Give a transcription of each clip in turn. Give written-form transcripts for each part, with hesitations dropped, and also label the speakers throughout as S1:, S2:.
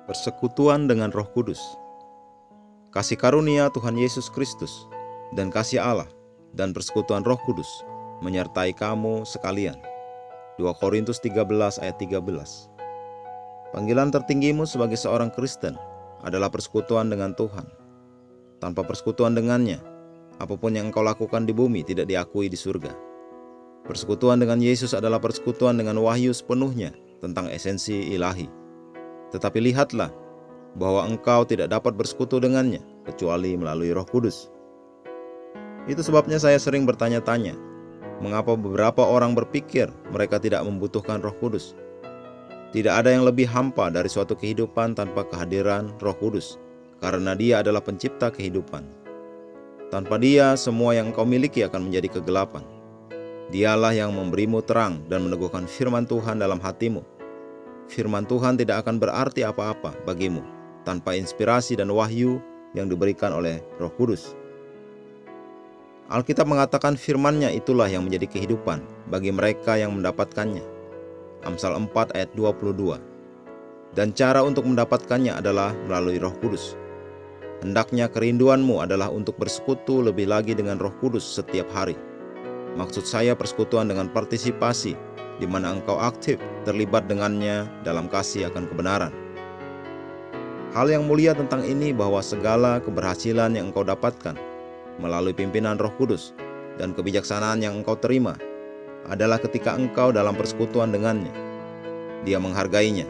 S1: Persekutuan dengan Roh Kudus. Kasih karunia Tuhan Yesus Kristus dan kasih Allah dan persekutuan Roh Kudus menyertai kamu sekalian. 2 Korintus 13 ayat 13. Panggilan tertinggimu sebagai seorang Kristen adalah persekutuan dengan Tuhan. Tanpa persekutuan dengannya, apapun yang engkau lakukan di bumi tidak diakui di surga. Persekutuan dengan Yesus adalah persekutuan dengan wahyu sepenuhnya tentang esensi ilahi. Tetapi lihatlah bahwa engkau tidak dapat bersekutu dengannya kecuali melalui Roh Kudus. Itu sebabnya saya sering bertanya-tanya, mengapa beberapa orang berpikir mereka tidak membutuhkan Roh Kudus? Tidak ada yang lebih hampa dari suatu kehidupan tanpa kehadiran Roh Kudus, karena Dia adalah pencipta kehidupan. Tanpa Dia, semua yang engkau miliki akan menjadi kegelapan. Dialah yang memberimu terang dan meneguhkan firman Tuhan dalam hatimu. Firman Tuhan tidak akan berarti apa-apa bagimu tanpa inspirasi dan wahyu yang diberikan oleh Roh Kudus. Alkitab mengatakan firman-Nya itulah yang menjadi kehidupan bagi mereka yang mendapatkannya. Amsal 4 ayat 22. Dan cara untuk mendapatkannya adalah melalui Roh Kudus. Hendaknya kerinduanmu adalah untuk bersekutu lebih lagi dengan Roh Kudus setiap hari. Maksud saya persekutuan dengan partisipasi, di mana engkau aktif terlibat dengannya dalam kasih akan kebenaran. Hal yang mulia tentang ini bahwa segala keberhasilan yang engkau dapatkan melalui pimpinan Roh Kudus dan kebijaksanaan yang engkau terima adalah ketika engkau dalam persekutuan dengannya. Dia menghargainya.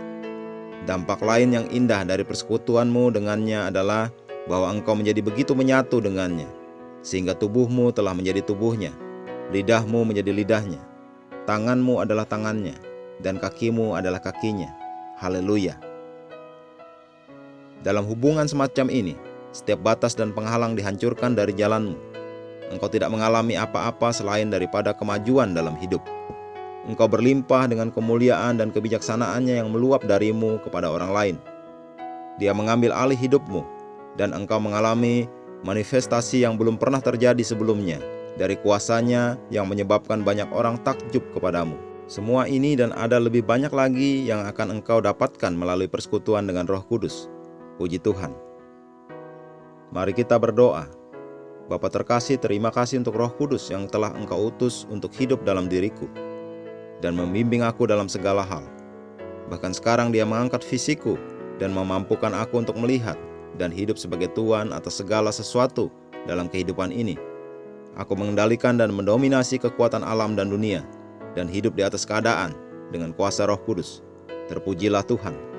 S1: Dampak lain yang indah dari persekutuanmu dengannya adalah bahwa engkau menjadi begitu menyatu dengannya, sehingga tubuhmu telah menjadi tubuhnya, lidahmu menjadi lidahnya, tanganmu adalah tangannya, dan kakimu adalah kakinya. Haleluya. Dalam hubungan semacam ini, setiap batas dan penghalang dihancurkan dari jalanmu. Engkau tidak mengalami apa-apa selain daripada kemajuan dalam hidup. Engkau berlimpah dengan kemuliaan dan kebijaksanaannya yang meluap darimu kepada orang lain. Dia mengambil alih hidupmu, dan engkau mengalami manifestasi yang belum pernah terjadi sebelumnya dari kuasanya yang menyebabkan banyak orang takjub kepadamu. Semua ini dan ada lebih banyak lagi yang akan engkau dapatkan melalui persekutuan dengan Roh Kudus. Puji Tuhan. Mari kita berdoa. Bapa terkasih, terima kasih untuk Roh Kudus yang telah Engkau utus untuk hidup dalam diriku dan membimbing aku dalam segala hal. Bahkan sekarang Dia mengangkat fisikku dan memampukan aku untuk melihat dan hidup sebagai Tuhan atas segala sesuatu dalam kehidupan ini. Aku mengendalikan dan mendominasi kekuatan alam dan dunia dan hidup di atas keadaan dengan kuasa Roh Kudus. Terpujilah Tuhan.